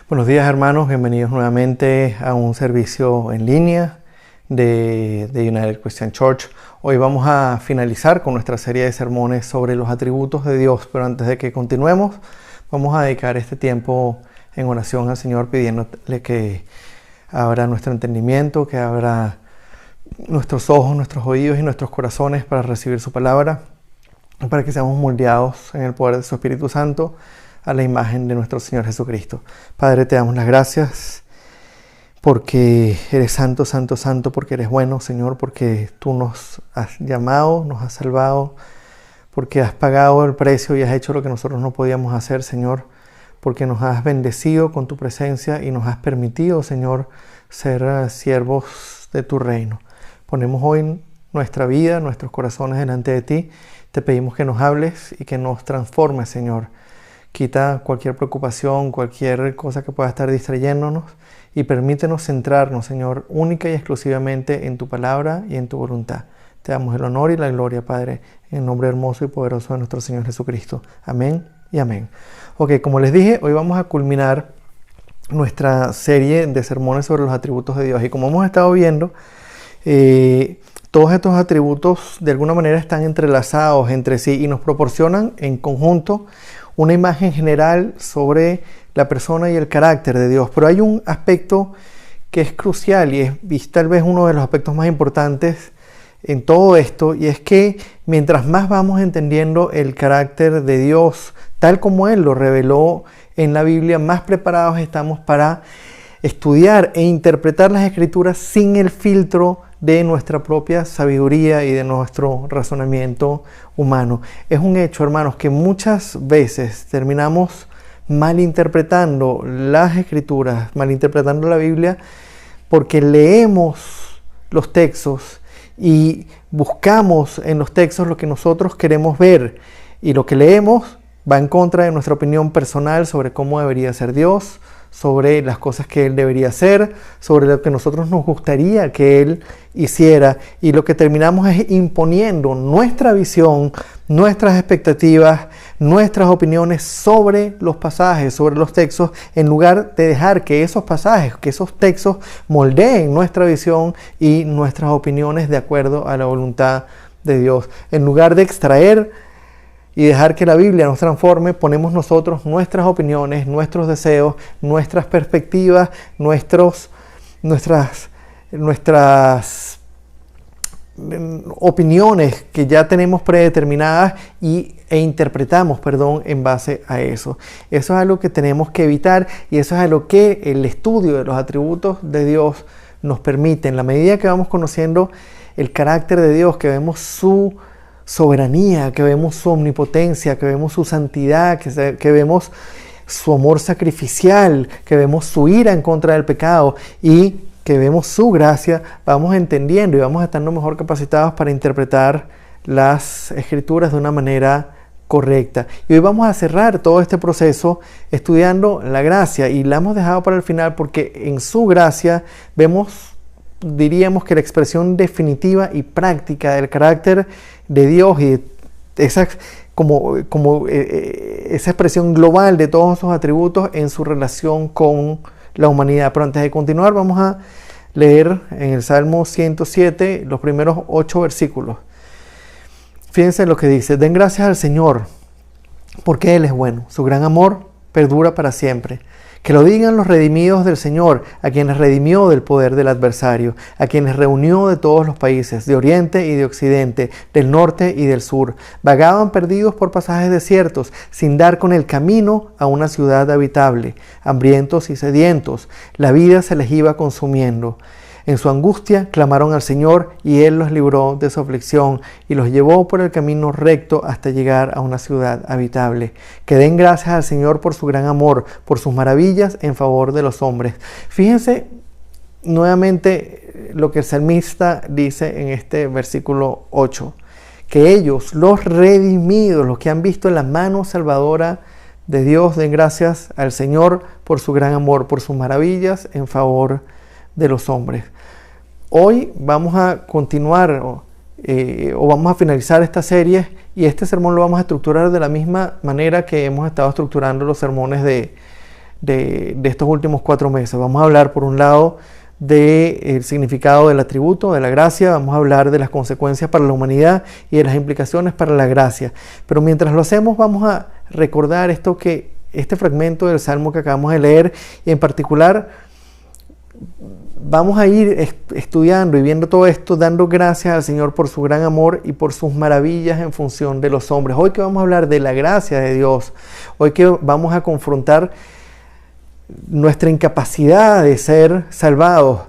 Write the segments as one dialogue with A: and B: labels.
A: Buenos días, hermanos, bienvenidos nuevamente a un servicio en línea de United Christian Church. Hoy vamos a finalizar con nuestra serie de sermones sobre los atributos de Dios, pero antes de que continuemos, vamos a dedicar este tiempo en oración al Señor, pidiéndole que abra nuestro entendimiento, que abra nuestros ojos, nuestros oídos y nuestros corazones para recibir su palabra, para que seamos moldeados en el poder de su Espíritu Santo a la imagen de nuestro Señor Jesucristo. Padre, te damos las gracias porque eres santo, santo, santo, porque eres bueno, Señor, porque tú nos has llamado, nos has salvado, porque has pagado el precio y has hecho lo que nosotros no podíamos hacer, Señor, porque nos has bendecido con tu presencia y nos has permitido, Señor, ser siervos de tu reino. Ponemos hoy nuestra vida, nuestros corazones delante de ti. Te pedimos que nos hables y que nos transformes, Señor. Quita cualquier preocupación, cualquier cosa que pueda estar distrayéndonos y permítenos centrarnos, Señor, única y exclusivamente en tu palabra y en tu voluntad. Te damos el honor y la gloria, Padre, en el nombre hermoso y poderoso de nuestro Señor Jesucristo. Amén y amén. Ok, como les dije, hoy vamos a culminar nuestra serie de sermones sobre los atributos de Dios. Y como hemos estado viendo, todos estos atributos de alguna manera están entrelazados entre sí y nos proporcionan en conjunto una imagen general sobre la persona y el carácter de Dios. Pero hay un aspecto que es crucial y es tal vez uno de los aspectos más importantes en todo esto, y es que mientras más vamos entendiendo el carácter de Dios, tal como Él lo reveló en la Biblia, más preparados estamos para estudiar e interpretar las Escrituras sin el filtro de nuestra propia sabiduría y de nuestro razonamiento humano. Es un hecho, hermanos, que muchas veces terminamos malinterpretando las Escrituras, malinterpretando la Biblia, porque leemos los textos y buscamos en los textos lo que nosotros queremos ver, y lo que leemos va en contra de nuestra opinión personal sobre cómo debería ser Dios, sobre las cosas que Él debería hacer, sobre lo que nosotros nos gustaría que Él hiciera, y lo que terminamos es imponiendo nuestra visión, nuestras expectativas, nuestras opiniones sobre los pasajes, sobre los textos, en lugar de dejar que esos pasajes, que esos textos moldeen nuestra visión y nuestras opiniones de acuerdo a la voluntad de Dios. En lugar de extraer y dejar que la Biblia nos transforme, ponemos nosotros nuestras opiniones, nuestros deseos, nuestras perspectivas, nuestras opiniones que ya tenemos predeterminadas e interpretamos, en base a eso. Eso es algo que tenemos que evitar, y eso es algo que el estudio de los atributos de Dios nos permite. En la medida que vamos conociendo el carácter de Dios, que vemos su soberanía, que vemos su omnipotencia, que vemos su santidad, que vemos su amor sacrificial, que vemos su ira en contra del pecado y que vemos su gracia, vamos entendiendo y vamos estando mejor capacitados para interpretar las Escrituras de una manera correcta. Y hoy vamos a cerrar todo este proceso estudiando la gracia, y la hemos dejado para el final porque en su gracia vemos, diríamos, que la expresión definitiva y práctica del carácter de Dios y esa expresión global de todos sus atributos en su relación con la humanidad. Pero antes de continuar, vamos a leer en el Salmo 107 los primeros 8 versículos. Fíjense lo que dice: den gracias al Señor, porque Él es bueno, su gran amor perdura para siempre. Que lo digan los redimidos del Señor, a quienes redimió del poder del adversario, a quienes reunió de todos los países, de oriente y de occidente, del norte y del sur. Vagaban perdidos por pasajes desiertos, sin dar con el camino a una ciudad habitable. Hambrientos y sedientos, la vida se les iba consumiendo. En su angustia clamaron al Señor, y Él los libró de su aflicción y los llevó por el camino recto hasta llegar a una ciudad habitable. Que den gracias al Señor por su gran amor, por sus maravillas en favor de los hombres. Fíjense nuevamente lo que el salmista dice en este versículo 8, Que ellos, los redimidos, los que han visto la mano salvadora de Dios, den gracias al Señor por su gran amor, por sus maravillas en favor de los hombres. Hoy vamos a continuar o vamos a finalizar esta serie, y este sermón lo vamos a estructurar de la misma manera que hemos estado estructurando los sermones de estos últimos 4 meses. Vamos a hablar por un lado del significado del atributo, de la gracia. Vamos a hablar de las consecuencias para la humanidad y de las implicaciones para la gracia. Pero mientras lo hacemos, vamos a recordar este fragmento del Salmo que acabamos de leer, y en particular vamos a ir estudiando y viendo todo esto, dando gracias al Señor por su gran amor y por sus maravillas en función de los hombres. Hoy que vamos a hablar de la gracia de Dios, hoy que vamos a confrontar nuestra incapacidad de ser salvados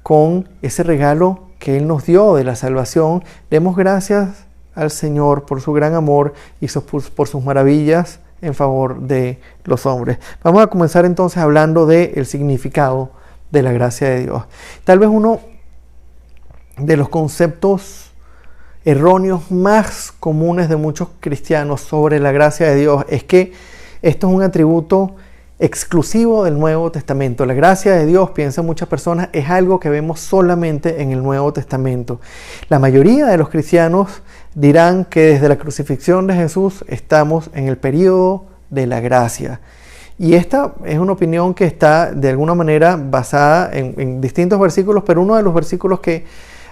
A: con ese regalo que Él nos dio de la salvación, demos gracias al Señor por su gran amor y por sus maravillas en favor de los hombres. Vamos a comenzar entonces hablando del significado de la gracia de Dios. Tal vez uno de los conceptos erróneos más comunes de muchos cristianos sobre la gracia de Dios es que esto es un atributo exclusivo del Nuevo Testamento. La gracia de Dios, piensan muchas personas, es algo que vemos solamente en el Nuevo Testamento. La mayoría de los cristianos dirán que desde la crucifixión de Jesús estamos en el periodo de la gracia. Y esta es una opinión que está de alguna manera basada en distintos versículos, pero uno de los versículos que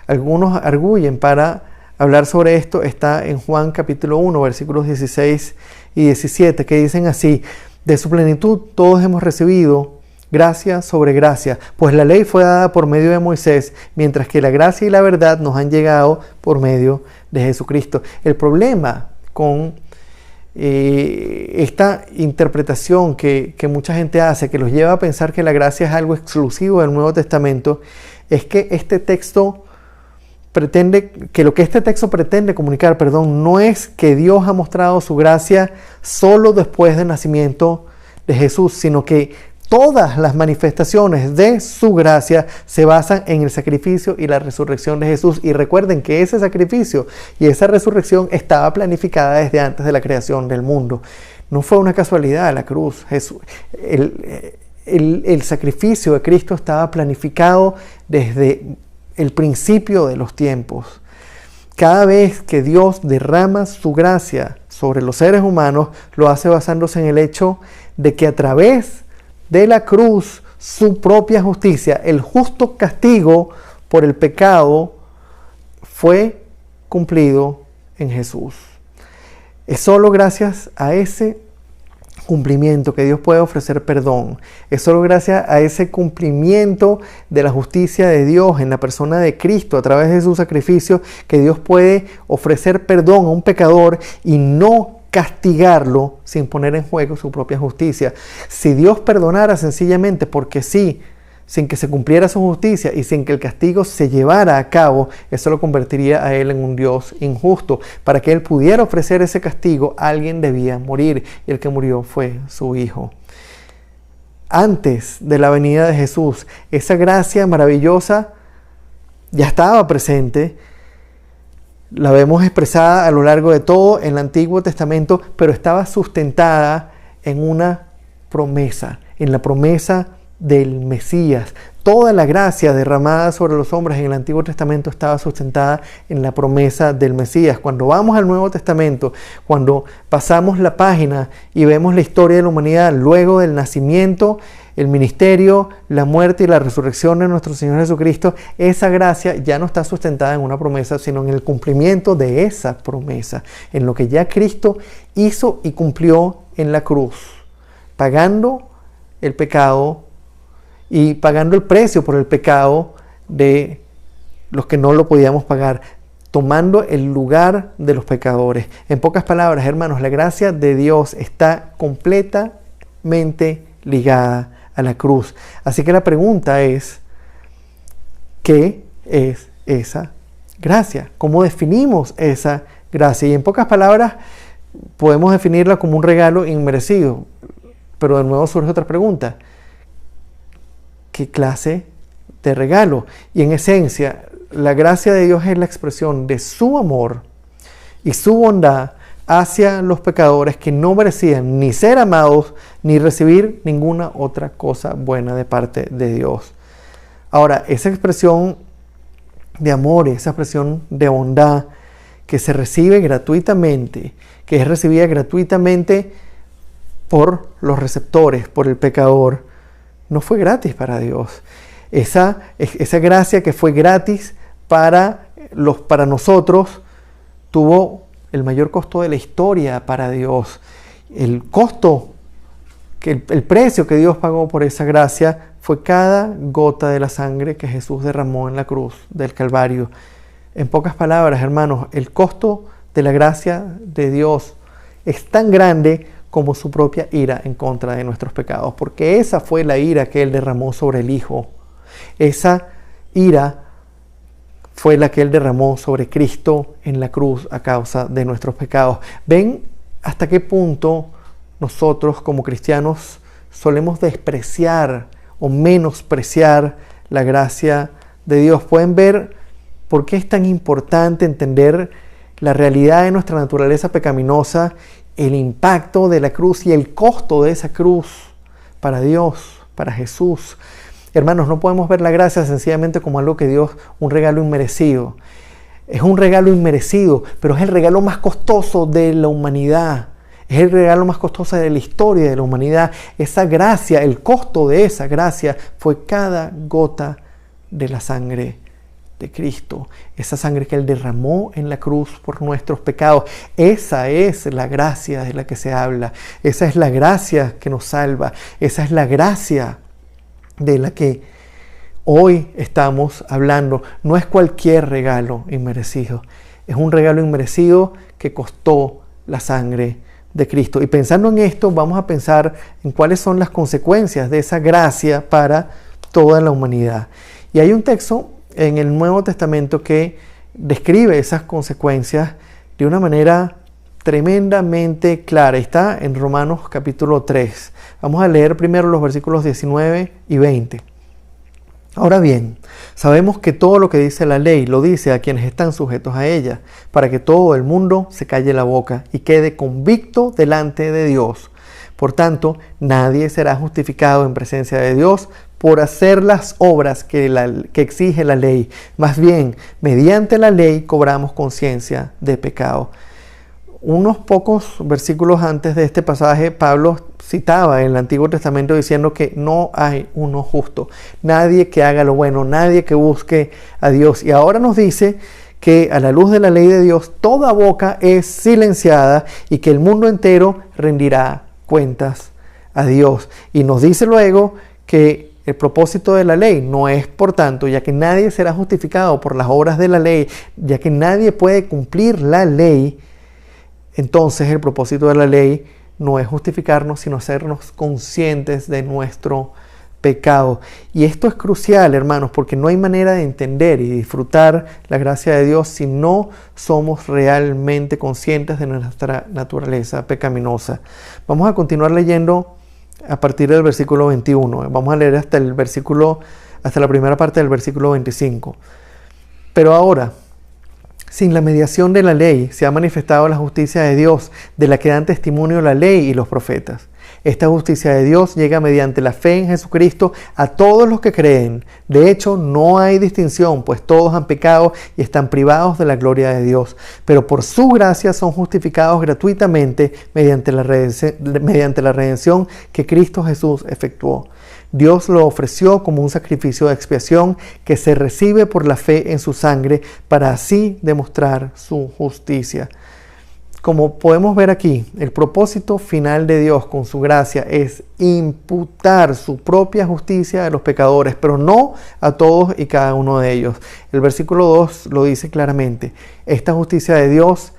A: algunos arguyen para hablar sobre esto está en Juan capítulo 1, versículos 16 y 17, que dicen así: de su plenitud todos hemos recibido gracia sobre gracia, pues la ley fue dada por medio de Moisés, mientras que la gracia y la verdad nos han llegado por medio de Jesucristo. El problema con esta interpretación que mucha gente hace, que los lleva a pensar que la gracia es algo exclusivo del Nuevo Testamento, es que este texto lo que este texto pretende comunicar, no es que Dios ha mostrado su gracia solo después del nacimiento de Jesús, sino que todas las manifestaciones de su gracia se basan en el sacrificio y la resurrección de Jesús. Y recuerden que ese sacrificio y esa resurrección estaba planificada desde antes de la creación del mundo. No fue una casualidad la cruz. El sacrificio de Cristo estaba planificado desde el principio de los tiempos. Cada vez que Dios derrama su gracia sobre los seres humanos, lo hace basándose en el hecho de que a través de la cruz, su propia justicia, el justo castigo por el pecado, fue cumplido en Jesús. Es solo gracias a ese cumplimiento que Dios puede ofrecer perdón. Es solo gracias a ese cumplimiento de la justicia de Dios en la persona de Cristo a través de su sacrificio que Dios puede ofrecer perdón a un pecador y no castigarlo sin poner en juego su propia justicia. Si Dios perdonara sencillamente porque sí, sin que se cumpliera su justicia y sin que el castigo se llevara a cabo, eso lo convertiría a Él en un Dios injusto. Para que Él pudiera ofrecer ese castigo, alguien debía morir, y el que murió fue su Hijo. Antes de la venida de Jesús, esa gracia maravillosa ya estaba presente. La vemos expresada a lo largo de todo el Antiguo Testamento, pero estaba sustentada en una promesa, en la promesa del Mesías. Toda la gracia derramada sobre los hombres en el Antiguo Testamento estaba sustentada en la promesa del Mesías. Cuando vamos al Nuevo Testamento, cuando pasamos la página y vemos la historia de la humanidad luego del nacimiento, el ministerio, la muerte y la resurrección de nuestro Señor Jesucristo, esa gracia ya no está sustentada en una promesa, sino en el cumplimiento de esa promesa, en lo que ya Cristo hizo y cumplió en la cruz, pagando el pecado y pagando el precio por el pecado de los que no lo podíamos pagar, tomando el lugar de los pecadores. En pocas palabras, hermanos, la gracia de Dios está completamente ligada a la cruz. Así que la pregunta es, ¿qué es esa gracia? ¿Cómo definimos esa gracia? Y en pocas palabras, podemos definirla como un regalo inmerecido. Pero de nuevo surge otra pregunta. ¿Qué clase de regalo? Y en esencia, la gracia de Dios es la expresión de su amor y su bondad hacia los pecadores que no merecían ni ser amados ni recibir ninguna otra cosa buena de parte de Dios. Ahora, esa expresión de amor, esa expresión de bondad que se recibe gratuitamente, que es recibida gratuitamente por los receptores, por el pecador, no fue gratis para Dios. Esa gracia que fue gratis para nosotros tuvo el mayor costo de la historia para Dios. El costo, el precio que Dios pagó por esa gracia fue cada gota de la sangre que Jesús derramó en la cruz del Calvario. En pocas palabras, hermanos, el costo de la gracia de Dios es tan grande como su propia ira en contra de nuestros pecados, porque esa fue la ira que Él derramó sobre el Hijo. Esa ira fue la que Él derramó sobre Cristo en la cruz a causa de nuestros pecados. ¿Ven hasta qué punto nosotros como cristianos solemos despreciar o menospreciar la gracia de Dios? ¿Pueden ver por qué es tan importante entender la realidad de nuestra naturaleza pecaminosa, el impacto de la cruz y el costo de esa cruz para Dios, para Jesús? Hermanos, no podemos ver la gracia sencillamente como algo que Dios, un regalo inmerecido. Es un regalo inmerecido, pero es el regalo más costoso de la humanidad. Es el regalo más costoso de la historia de la humanidad. Esa gracia, el costo de esa gracia fue cada gota de la sangre de Cristo. Esa sangre que Él derramó en la cruz por nuestros pecados. Esa es la gracia de la que se habla. Esa es la gracia que nos salva. Esa es la gracia de la que hoy estamos hablando. No es cualquier regalo inmerecido. Es un regalo inmerecido que costó la sangre de Cristo. Y pensando en esto, vamos a pensar en cuáles son las consecuencias de esa gracia para toda la humanidad. Y hay un texto en el Nuevo Testamento que describe esas consecuencias de una manera tremendamente clara. Está en Romanos capítulo 3. Vamos a leer primero los versículos 19 y 20. Ahora bien, sabemos que todo lo que dice la ley lo dice a quienes están sujetos a ella, para que todo el mundo se calle la boca y quede convicto delante de Dios. Por tanto, nadie será justificado en presencia de Dios por hacer las obras que exige la ley. Más bien, mediante la ley cobramos conciencia de pecado. Unos pocos versículos antes de este pasaje, Pablo citaba en el Antiguo Testamento diciendo que no hay uno justo, nadie que haga lo bueno, nadie que busque a Dios. Y ahora nos dice que a la luz de la ley de Dios, toda boca es silenciada y que el mundo entero rendirá cuentas a Dios. Y nos dice luego que el propósito de la ley no es, por tanto, ya que nadie será justificado por las obras de la ley, ya que nadie puede cumplir la ley, entonces el propósito de la ley no es justificarnos, sino hacernos conscientes de nuestro pecado. Y esto es crucial, hermanos, porque no hay manera de entender y disfrutar la gracia de Dios si no somos realmente conscientes de nuestra naturaleza pecaminosa. Vamos a continuar leyendo a partir del versículo 21. Vamos a leer hasta la primera parte del versículo 25. Pero ahora, sin la mediación de la ley, se ha manifestado la justicia de Dios, de la que dan testimonio la ley y los profetas. Esta justicia de Dios llega mediante la fe en Jesucristo a todos los que creen. De hecho, no hay distinción, pues todos han pecado y están privados de la gloria de Dios. Pero por su gracia son justificados gratuitamente mediante la redención que Cristo Jesús efectuó. Dios lo ofreció como un sacrificio de expiación que se recibe por la fe en su sangre para así demostrar su justicia. Como podemos ver aquí, el propósito final de Dios con su gracia es imputar su propia justicia a los pecadores, pero no a todos y cada uno de ellos. El versículo 2 lo dice claramente. Esta justicia de Dios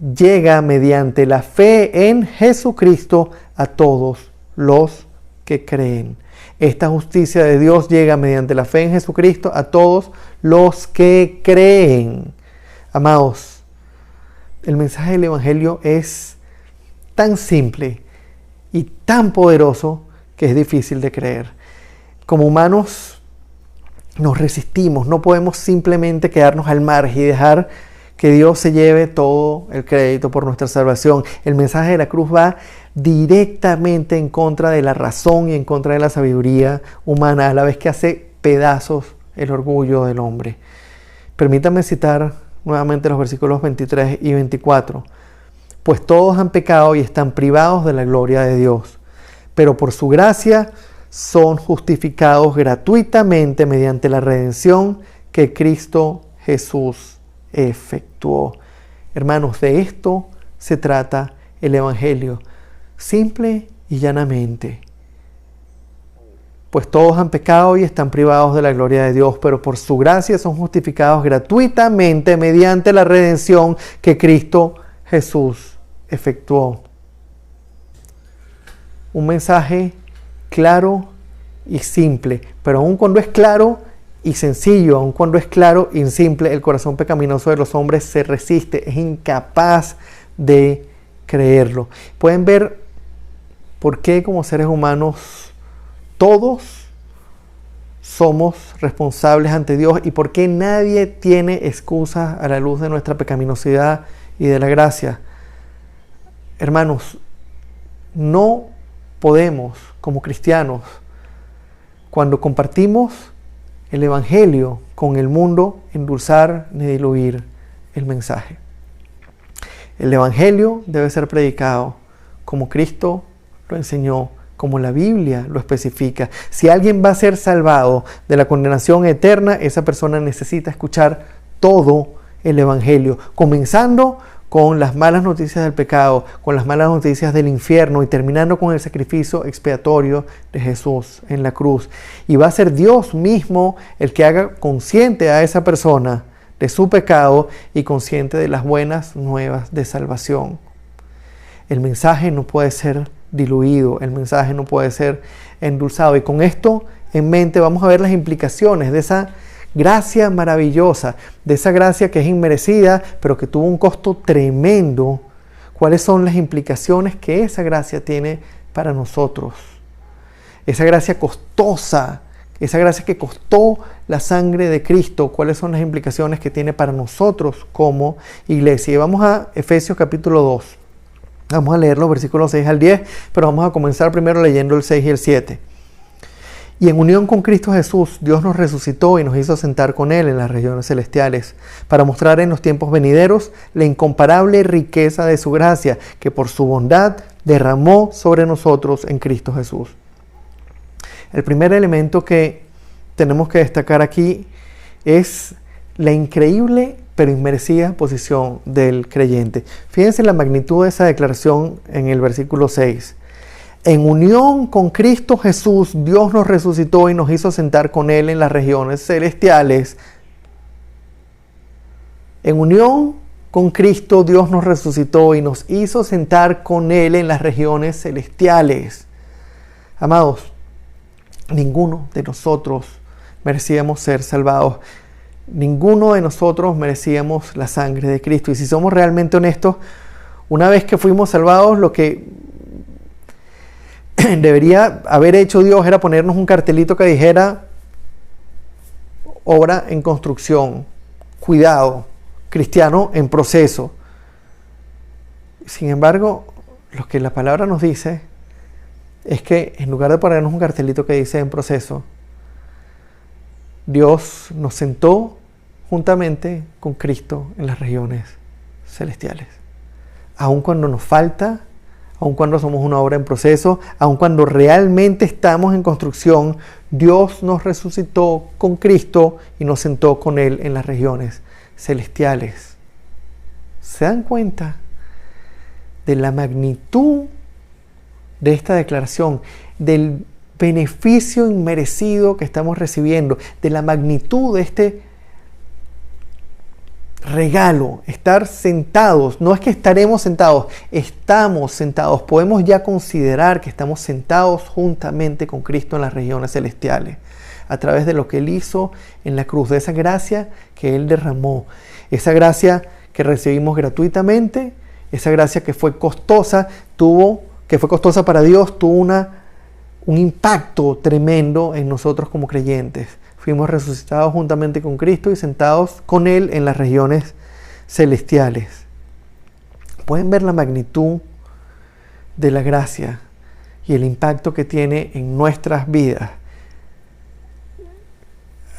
A: llega mediante la fe en Jesucristo a todos los que creen. Esta justicia de Dios llega mediante la fe en Jesucristo a todos los que creen. Amados, el mensaje del Evangelio es tan simple y tan poderoso que es difícil de creer. Como humanos nos resistimos, no podemos simplemente quedarnos al margen y dejar que Dios se lleve todo el crédito por nuestra salvación. El mensaje de la cruz va directamente en contra de la razón y en contra de la sabiduría humana, a la vez que hace pedazos el orgullo del hombre. Permítanme citar nuevamente los versículos 23 y 24. Pues todos han pecado y están privados de la gloria de Dios, pero por su gracia son justificados gratuitamente mediante la redención que Cristo Jesús efectuó. Hermanos, de esto se trata el Evangelio, simple y llanamente. Pues todos han pecado y están privados de la gloria de Dios, pero por su gracia son justificados gratuitamente mediante la redención que Cristo Jesús efectuó. Un mensaje claro y simple, pero aun cuando es claro y sencillo, aun cuando es claro y simple, el corazón pecaminoso de los hombres se resiste, es incapaz de creerlo. Pueden ver por qué como seres humanos todos somos responsables ante Dios y por qué nadie tiene excusas a la luz de nuestra pecaminosidad y de la gracia. Hermanos, no podemos como cristianos, cuando compartimos el Evangelio con el mundo, endulzar ni diluir el mensaje. El Evangelio debe ser predicado como Cristo lo enseñó, como la Biblia lo especifica. Si alguien va a ser salvado de la condenación eterna, esa persona necesita escuchar todo el Evangelio, comenzando con las malas noticias del pecado, con las malas noticias del infierno y terminando con el sacrificio expiatorio de Jesús en la cruz. Y va a ser Dios mismo el que haga consciente a esa persona de su pecado y consciente de las buenas nuevas de salvación. El mensaje no puede ser diluido, el mensaje no puede ser endulzado. Y con esto en mente vamos a ver las implicaciones de esa gracia maravillosa, de esa gracia que es inmerecida, pero que tuvo un costo tremendo. ¿Cuáles son las implicaciones que esa gracia tiene para nosotros? Esa gracia costosa, esa gracia que costó la sangre de Cristo, ¿cuáles son las implicaciones que tiene para nosotros como iglesia? Y vamos a Efesios capítulo 2. Vamos a leer los versículos 6 al 10, pero vamos a comenzar primero leyendo el 6 y el 7. Y en unión con Cristo Jesús, Dios nos resucitó y nos hizo sentar con Él en las regiones celestiales, para mostrar en los tiempos venideros la incomparable riqueza de su gracia, que por su bondad derramó sobre nosotros en Cristo Jesús. El primer elemento que tenemos que destacar aquí es la increíble pero inmerecida posición del creyente. Fíjense la magnitud de esa declaración en el versículo 6. En unión con Cristo Jesús, Dios nos resucitó y nos hizo sentar con Él en las regiones celestiales. En unión con Cristo, Dios nos resucitó y nos hizo sentar con Él en las regiones celestiales. Amados, ninguno de nosotros merecíamos ser salvados. Ninguno de nosotros merecíamos la sangre de Cristo. Y si somos realmente honestos, una vez que fuimos salvados, lo que debería haber hecho Dios era ponernos un cartelito que dijera: obra en construcción, cuidado, cristiano en proceso. Sin embargo, lo que la palabra nos dice es que en lugar de ponernos un cartelito que dice en proceso, Dios nos sentó juntamente con Cristo en las regiones celestiales. Aun cuando nos falta, aun cuando somos una obra en proceso, aun cuando realmente estamos en construcción, Dios nos resucitó con Cristo y nos sentó con Él en las regiones celestiales. ¿Se dan cuenta de la magnitud de esta declaración, del beneficio inmerecido que estamos recibiendo, de la magnitud de este regalo? Estar sentados, no es que estaremos sentados, estamos sentados. Podemos ya considerar que estamos sentados juntamente con Cristo en las regiones celestiales, a través de lo que Él hizo en la cruz, de esa gracia que Él derramó, esa gracia que recibimos gratuitamente, esa gracia que fue costosa, para Dios, tuvo un impacto tremendo en nosotros como creyentes. Fuimos resucitados juntamente con Cristo y sentados con Él en las regiones celestiales. Pueden ver la magnitud de la gracia y el impacto que tiene en nuestras vidas.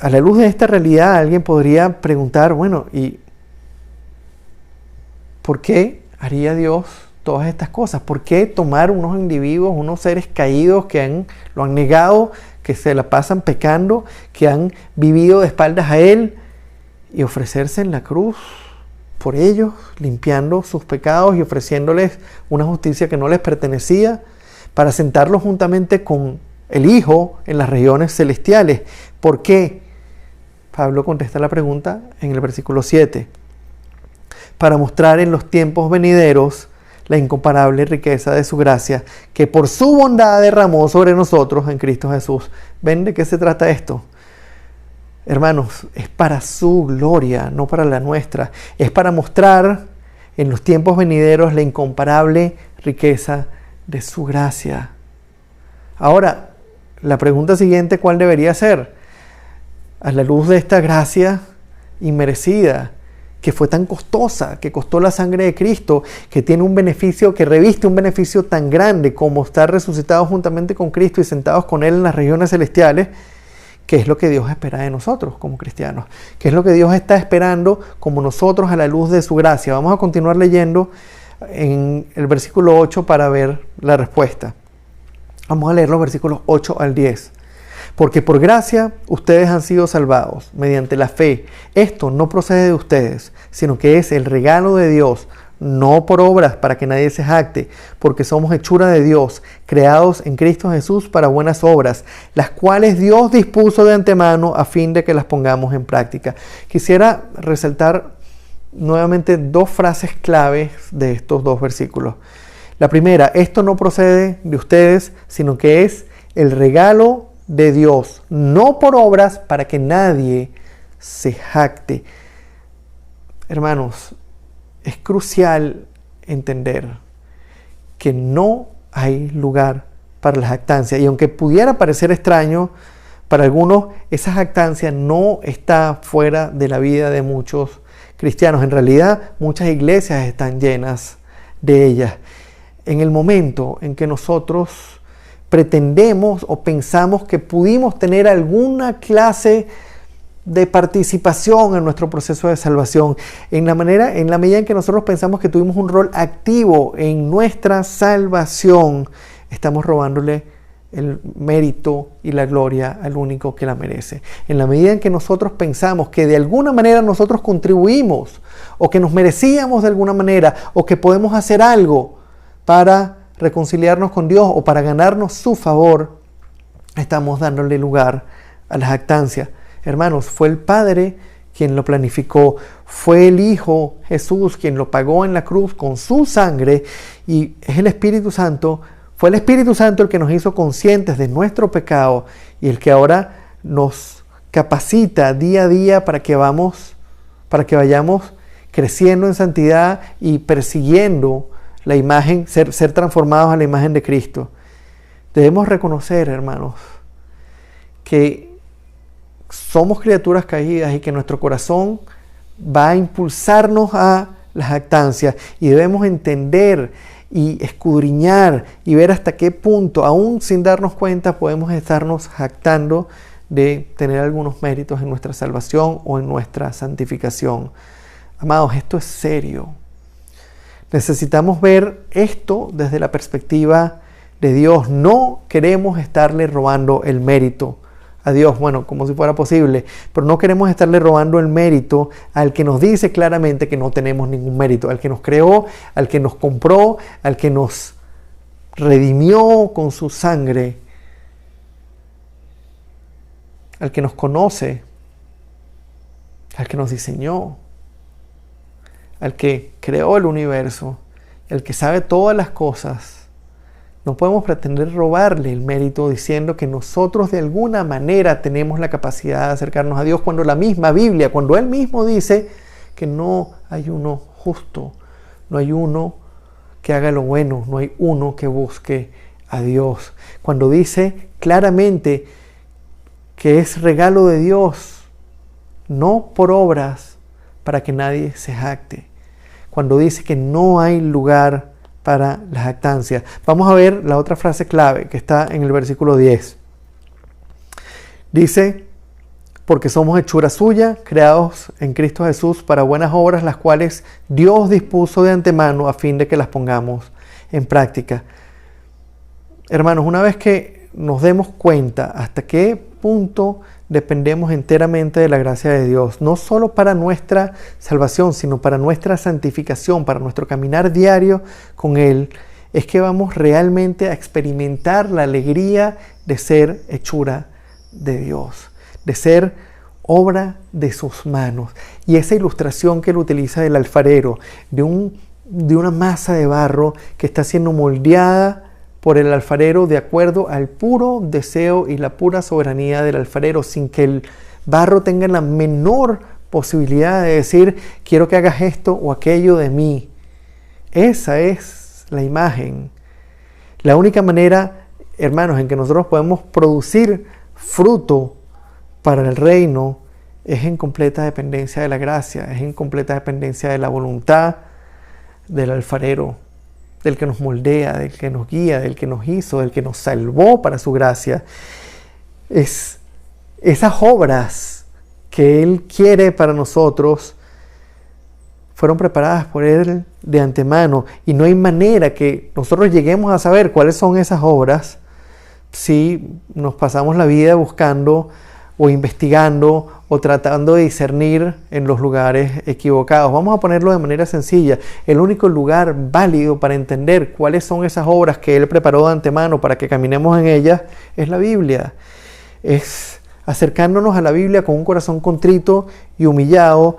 A: A la luz de esta realidad, alguien podría preguntar, bueno, ¿y por qué haría Dios todas estas cosas? ¿Por qué tomar unos individuos, unos seres caídos que lo han negado, que se la pasan pecando, que han vivido de espaldas a Él, y ofrecerse en la cruz por ellos, limpiando sus pecados y ofreciéndoles una justicia que no les pertenecía, para sentarlos juntamente con el Hijo en las regiones celestiales? ¿Por qué? Pablo contesta la pregunta en el versículo 7. Para mostrar en los tiempos venideros la incomparable riqueza de su gracia, que por su bondad derramó sobre nosotros en Cristo Jesús. ¿Ven de qué se trata esto? Hermanos, es para su gloria, no para la nuestra. Es para mostrar en los tiempos venideros la incomparable riqueza de su gracia. Ahora, la pregunta siguiente, ¿cuál debería ser? A la luz de esta gracia inmerecida, que fue tan costosa, que costó la sangre de Cristo, que tiene un beneficio, que reviste un beneficio tan grande como estar resucitados juntamente con Cristo y sentados con Él en las regiones celestiales. ¿Qué es lo que Dios espera de nosotros como cristianos? ¿Qué es lo que Dios está esperando como nosotros a la luz de su gracia? Vamos a continuar leyendo en el versículo 8 para ver la respuesta. Vamos a leer los versículos 8 al 10. Porque por gracia ustedes han sido salvados mediante la fe. Esto no procede de ustedes, sino que es el regalo de Dios, no por obras para que nadie se jacte, porque somos hechura de Dios, creados en Cristo Jesús para buenas obras, las cuales Dios dispuso de antemano a fin de que las pongamos en práctica. Quisiera resaltar nuevamente dos frases claves de estos dos versículos. La primera, esto no procede de ustedes, sino que es el regalo de Dios, no por obras para que nadie se jacte. Hermanos, es crucial entender que no hay lugar para la jactancia, y aunque pudiera parecer extraño para algunos, esa jactancia no está fuera de la vida de muchos cristianos. En realidad, muchas iglesias están llenas de ellas. En el momento en que nosotros pretendemos o pensamos que pudimos tener alguna clase de participación en nuestro proceso de salvación, en la medida en que nosotros pensamos que tuvimos un rol activo en nuestra salvación, estamos robándole el mérito y la gloria al único que la merece. En la medida en que nosotros pensamos que de alguna manera nosotros contribuimos, o que nos merecíamos de alguna manera, o que podemos hacer algo para reconciliarnos con Dios o para ganarnos su favor, estamos dándole lugar a la jactancia. Hermanos, fue el Padre quien lo planificó, fue el Hijo Jesús quien lo pagó en la cruz con su sangre, y es el Espíritu Santo, fue el Espíritu Santo el que nos hizo conscientes de nuestro pecado y el que ahora nos capacita día a día para que vayamos creciendo en santidad y persiguiendo la imagen, ser transformados a la imagen de Cristo. Debemos reconocer, hermanos, que somos criaturas caídas y que nuestro corazón va a impulsarnos a la jactancia, y debemos entender y escudriñar y ver hasta qué punto, aún sin darnos cuenta, podemos estarnos jactando de tener algunos méritos en nuestra salvación o en nuestra santificación. Amados, esto es serio. Necesitamos ver esto desde la perspectiva de Dios. No queremos estarle robando el mérito a Dios, bueno, como si fuera posible, pero no queremos estarle robando el mérito al que nos dice claramente que no tenemos ningún mérito, al que nos creó, al que nos compró, al que nos redimió con su sangre, al que nos conoce, al que nos diseñó, al que creó el universo, el que sabe todas las cosas. No podemos pretender robarle el mérito diciendo que nosotros de alguna manera tenemos la capacidad de acercarnos a Dios, cuando la misma Biblia, cuando Él mismo dice que no hay uno justo, no hay uno que haga lo bueno, no hay uno que busque a Dios. Cuando dice claramente que es regalo de Dios, no por obras, para que nadie se jacte. Cuando dice que no hay lugar para la jactancia. Vamos a ver la otra frase clave que está en el versículo 10. Dice, porque somos hechura suya, creados en Cristo Jesús para buenas obras, las cuales Dios dispuso de antemano a fin de que las pongamos en práctica. Hermanos, una vez que nos demos cuenta hasta qué punto dependemos enteramente de la gracia de Dios, no solo para nuestra salvación, sino para nuestra santificación, para nuestro caminar diario con Él, es que vamos realmente a experimentar la alegría de ser hechura de Dios, de ser obra de sus manos. Y esa ilustración que él utiliza del alfarero, de una masa de barro que está siendo moldeada por el alfarero de acuerdo al puro deseo y la pura soberanía del alfarero, sin que el barro tenga la menor posibilidad de decir, quiero que hagas esto o aquello de mí. Esa es la imagen. La única manera, hermanos, en que nosotros podemos producir fruto para el reino es en completa dependencia de la gracia, es en completa dependencia de la voluntad del alfarero, del que nos moldea, del que nos guía, del que nos hizo, del que nos salvó para su gracia. Es esas obras que Él quiere para nosotros fueron preparadas por Él de antemano, y no hay manera que nosotros lleguemos a saber cuáles son esas obras si nos pasamos la vida buscando o investigando o tratando de discernir en los lugares equivocados. Vamos a ponerlo de manera sencilla. El único lugar válido para entender cuáles son esas obras que Él preparó de antemano para que caminemos en ellas es la Biblia. Es acercándonos a la Biblia con un corazón contrito y humillado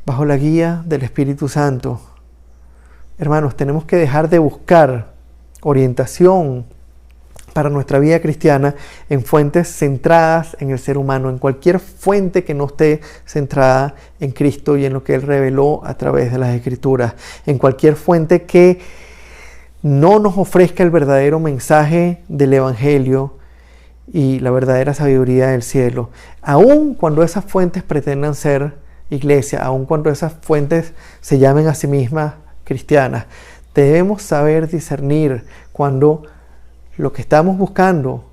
A: bajo la guía del Espíritu Santo. Hermanos, tenemos que dejar de buscar orientación para nuestra vida cristiana en fuentes centradas en el ser humano, en cualquier fuente que no esté centrada en Cristo y en lo que Él reveló a través de las Escrituras, en cualquier fuente que no nos ofrezca el verdadero mensaje del Evangelio y la verdadera sabiduría del cielo, aun cuando esas fuentes pretendan ser iglesia, aun cuando esas fuentes se llamen a sí mismas cristianas. Debemos saber discernir cuando lo que estamos buscando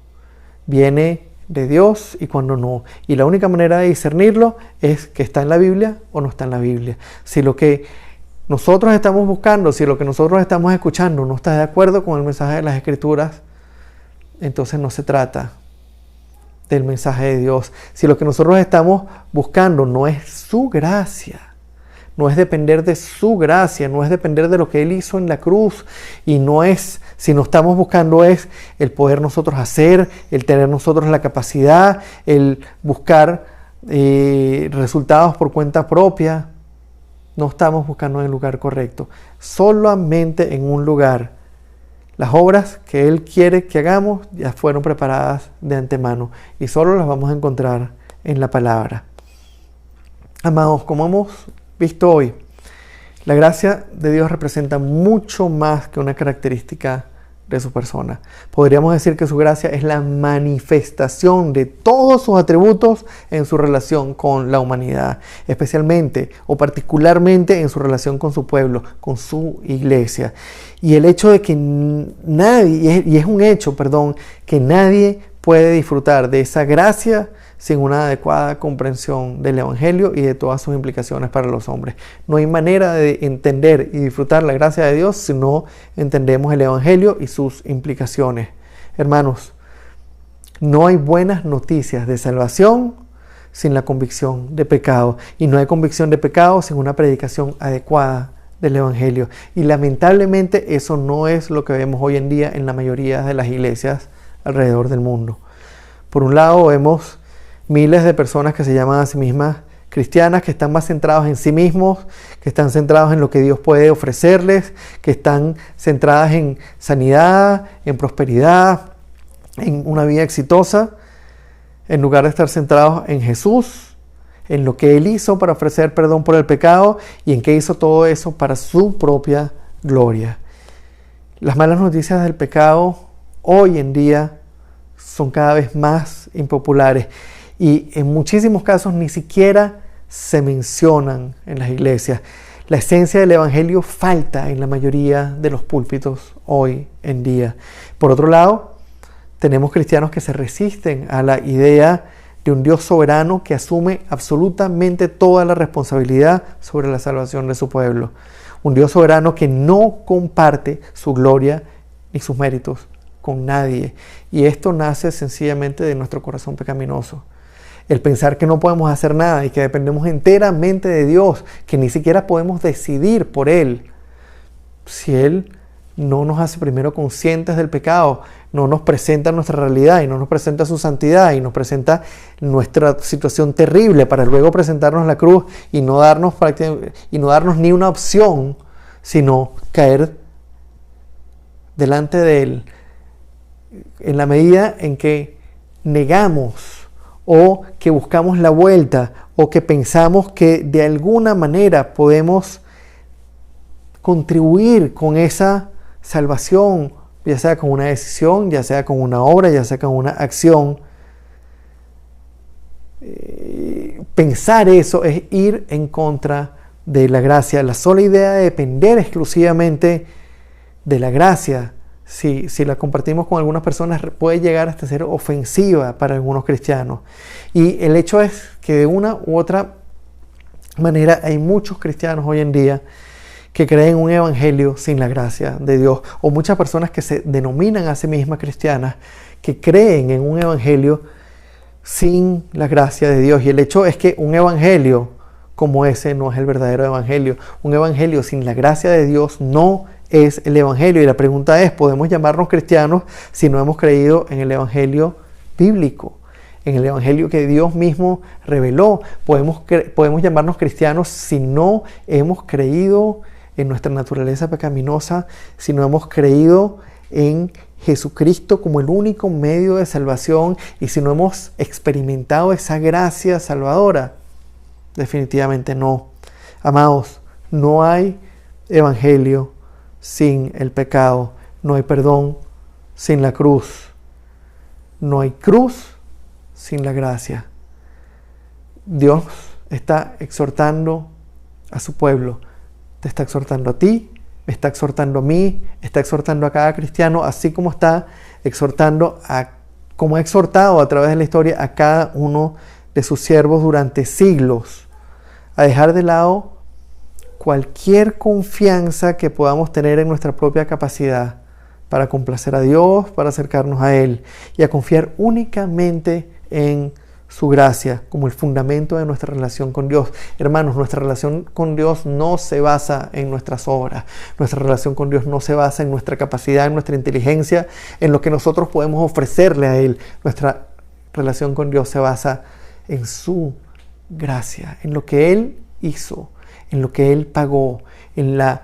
A: viene de Dios y cuando no. Y la única manera de discernirlo es que está en la Biblia o no está en la Biblia. Si lo que nosotros estamos buscando, si lo que nosotros estamos escuchando no está de acuerdo con el mensaje de las Escrituras, entonces no se trata del mensaje de Dios. Si lo que nosotros estamos buscando no es su gracia, no es depender de su gracia, no es depender de lo que Él hizo en la cruz, y no es, si no estamos buscando es el poder nosotros hacer, el tener nosotros la capacidad, el buscar resultados por cuenta propia, no estamos buscando en el lugar correcto, solamente en un lugar. Las obras que Él quiere que hagamos ya fueron preparadas de antemano y solo las vamos a encontrar en la palabra. Amados, como hemos visto hoy, la gracia de Dios representa mucho más que una característica de su persona. Podríamos decir que su gracia es la manifestación de todos sus atributos en su relación con la humanidad, especialmente o particularmente en su relación con su pueblo, con su iglesia. Y el hecho de que nadie, y es un hecho, que nadie puede disfrutar de esa gracia sin una adecuada comprensión del Evangelio y de todas sus implicaciones para los hombres. No hay manera de entender y disfrutar la gracia de Dios si no entendemos el Evangelio y sus implicaciones. Hermanos, no hay buenas noticias de salvación sin la convicción de pecado. Y no hay convicción de pecado sin una predicación adecuada del Evangelio. Y lamentablemente eso no es lo que vemos hoy en día en la mayoría de las iglesias alrededor del mundo. Por un lado vemos miles de personas que se llaman a sí mismas cristianas, que están más centrados en sí mismos, que están centrados en lo que Dios puede ofrecerles, que están centradas en sanidad, en prosperidad, en una vida exitosa, en lugar de estar centrados en Jesús, en lo que Él hizo para ofrecer perdón por el pecado y en que hizo todo eso para su propia gloria. Las malas noticias del pecado hoy en día son cada vez más impopulares. Y en muchísimos casos ni siquiera se mencionan en las iglesias. La esencia del evangelio falta en la mayoría de los púlpitos hoy en día. Por otro lado, tenemos cristianos que se resisten a la idea de un Dios soberano que asume absolutamente toda la responsabilidad sobre la salvación de su pueblo. Un Dios soberano que no comparte su gloria ni sus méritos con nadie. Y esto nace sencillamente de nuestro corazón pecaminoso. El pensar que no podemos hacer nada y que dependemos enteramente de Dios, que ni siquiera podemos decidir por Él. Si Él no nos hace primero conscientes del pecado, no nos presenta nuestra realidad y no nos presenta su santidad y nos presenta nuestra situación terrible para luego presentarnos la cruz y no darnos ni una opción, sino caer delante de Él en la medida en que negamos o que buscamos la vuelta o que pensamos que de alguna manera podemos contribuir con esa salvación, ya sea con una decisión, ya sea con una obra, ya sea con una acción. Pensar eso es ir en contra de la gracia. La sola idea de depender exclusivamente de la gracia, si la compartimos con algunas personas, puede llegar hasta ser ofensiva para algunos cristianos. Y el hecho es que de una u otra manera hay muchos cristianos hoy en día que creen un evangelio sin la gracia de Dios, o muchas personas que se denominan a sí mismas cristianas que creen en un evangelio sin la gracia de Dios. Y el hecho es que un evangelio como ese no es el verdadero evangelio. Un evangelio sin la gracia de Dios no es el evangelio. Y la pregunta es, ¿podemos llamarnos cristianos si no hemos creído en el evangelio bíblico, en el evangelio que Dios mismo reveló? ¿Podemos llamarnos cristianos si no hemos creído en nuestra naturaleza pecaminosa, si no hemos creído en Jesucristo como el único medio de salvación y si no hemos experimentado esa gracia salvadora? Definitivamente no. Amados, no hay evangelio sin el pecado, no hay perdón sin la cruz, no hay cruz sin la gracia. Dios está exhortando a su pueblo, te está exhortando a ti, me está exhortando a mí, está exhortando a cada cristiano, así como está exhortando como ha exhortado a través de la historia a cada uno de sus siervos durante siglos, a dejar de lado cualquier confianza que podamos tener en nuestra propia capacidad para complacer a Dios, para acercarnos a Él, y a confiar únicamente en su gracia como el fundamento de nuestra relación con Dios. Hermanos, nuestra relación con Dios no se basa en nuestras obras. Nuestra relación con Dios no se basa en nuestra capacidad, en nuestra inteligencia, en lo que nosotros podemos ofrecerle a Él. Nuestra relación con Dios se basa en su gracia, en lo que Él hizo, en lo que Él pagó, en la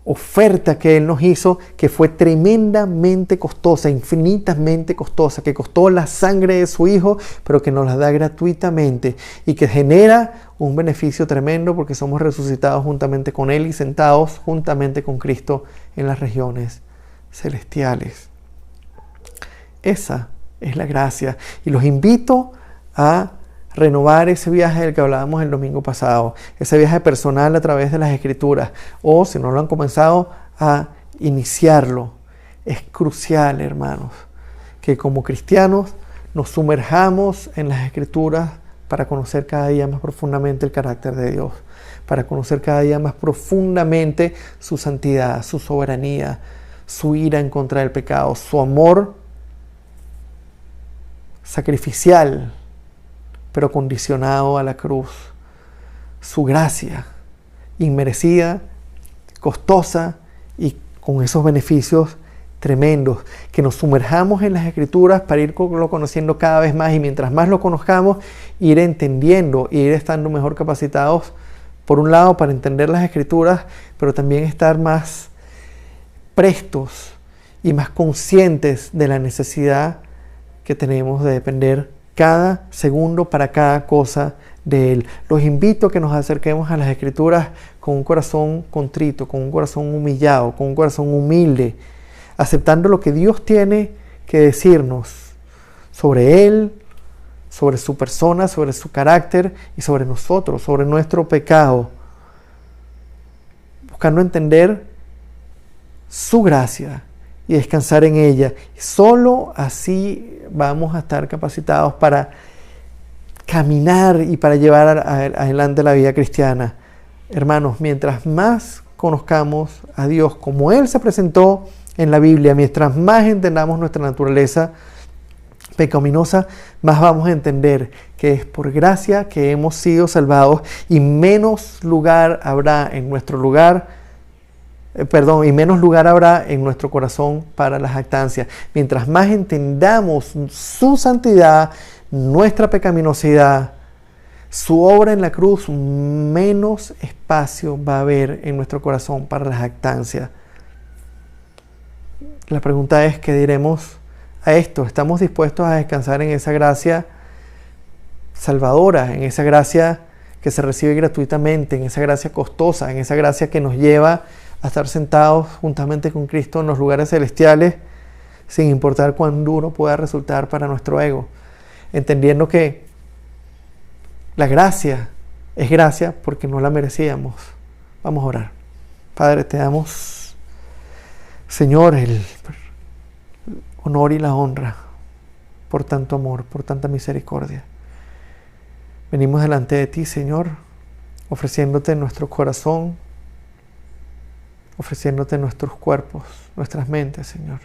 A: oferta que Él nos hizo, que fue tremendamente costosa, infinitamente costosa, que costó la sangre de su Hijo, pero que nos la da gratuitamente y que genera un beneficio tremendo porque somos resucitados juntamente con Él y sentados juntamente con Cristo en las regiones celestiales. Esa es la gracia. Y los invito a renovar ese viaje del que hablábamos el domingo pasado, ese viaje personal a través de las Escrituras, o si no lo han comenzado, a iniciarlo. Es crucial, hermanos, que como cristianos nos sumerjamos en las Escrituras para conocer cada día más profundamente el carácter de Dios, para conocer cada día más profundamente su santidad, su soberanía, su ira en contra del pecado, su amor sacrificial, pero condicionado a la cruz, su gracia inmerecida, costosa y con esos beneficios tremendos, que nos sumerjamos en las Escrituras para irlo conociendo cada vez más, y mientras más lo conozcamos, ir entendiendo e ir estando mejor capacitados, por un lado para entender las Escrituras, pero también estar más prestos y más conscientes de la necesidad que tenemos de depender cada segundo para cada cosa de Él. Los invito a que nos acerquemos a las Escrituras con un corazón contrito, con un corazón humillado, con un corazón humilde, aceptando lo que Dios tiene que decirnos sobre Él, sobre su persona, sobre su carácter y sobre nosotros, sobre nuestro pecado. Buscando entender su gracia y descansar en ella. Solo así vamos a estar capacitados para caminar y para llevar adelante la vida cristiana. Hermanos, mientras más conozcamos a Dios como Él se presentó en la Biblia, mientras más entendamos nuestra naturaleza pecaminosa, más vamos a entender que es por gracia que hemos sido salvados y menos lugar habrá en nuestro corazón para la jactancia. Mientras más entendamos su santidad, nuestra pecaminosidad, su obra en la cruz, menos espacio va a haber en nuestro corazón para la jactancia. La pregunta es, ¿qué diremos a esto? ¿Estamos dispuestos a descansar en esa gracia salvadora, en esa gracia que se recibe gratuitamente, en esa gracia costosa, en esa gracia que nos lleva a estar sentados juntamente con Cristo en los lugares celestiales, sin importar cuán duro pueda resultar para nuestro ego? Entendiendo que la gracia es gracia porque no la merecíamos. Vamos a orar. Padre, te damos, Señor, el honor y la honra por tanto amor, por tanta misericordia. Venimos delante de ti, Señor, ofreciéndote nuestro corazón, ofreciéndote nuestros cuerpos, nuestras mentes, Señor.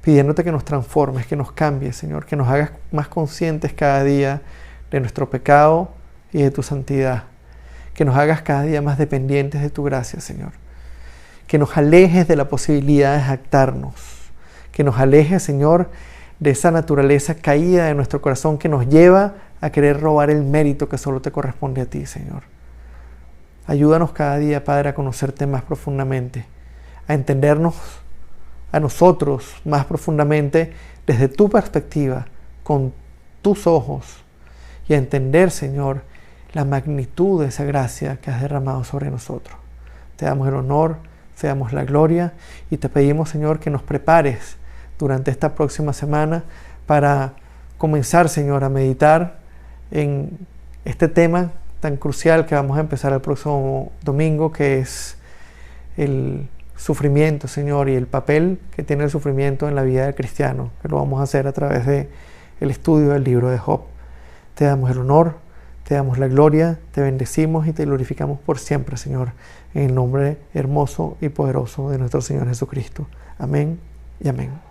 A: Pidiéndote que nos transformes, que nos cambies, Señor, que nos hagas más conscientes cada día de nuestro pecado y de tu santidad. Que nos hagas cada día más dependientes de tu gracia, Señor. Que nos alejes de la posibilidad de jactarnos. Que nos alejes, Señor, de esa naturaleza caída de nuestro corazón que nos lleva a querer robar el mérito que solo te corresponde a ti, Señor. Ayúdanos cada día, Padre, a conocerte más profundamente, a entendernos a nosotros más profundamente desde tu perspectiva, con tus ojos, y a entender, Señor, la magnitud de esa gracia que has derramado sobre nosotros. Te damos el honor, te damos la gloria y te pedimos, Señor, que nos prepares durante esta próxima semana para comenzar, Señor, a meditar en este tema tan crucial que vamos a empezar el próximo domingo, que es el sufrimiento, Señor, y el papel que tiene el sufrimiento en la vida del cristiano, que lo vamos a hacer a través de el estudio del libro de Job. Te damos el honor, te damos la gloria, te bendecimos y te glorificamos por siempre, Señor, en el nombre hermoso y poderoso de nuestro Señor Jesucristo. Amén y amén.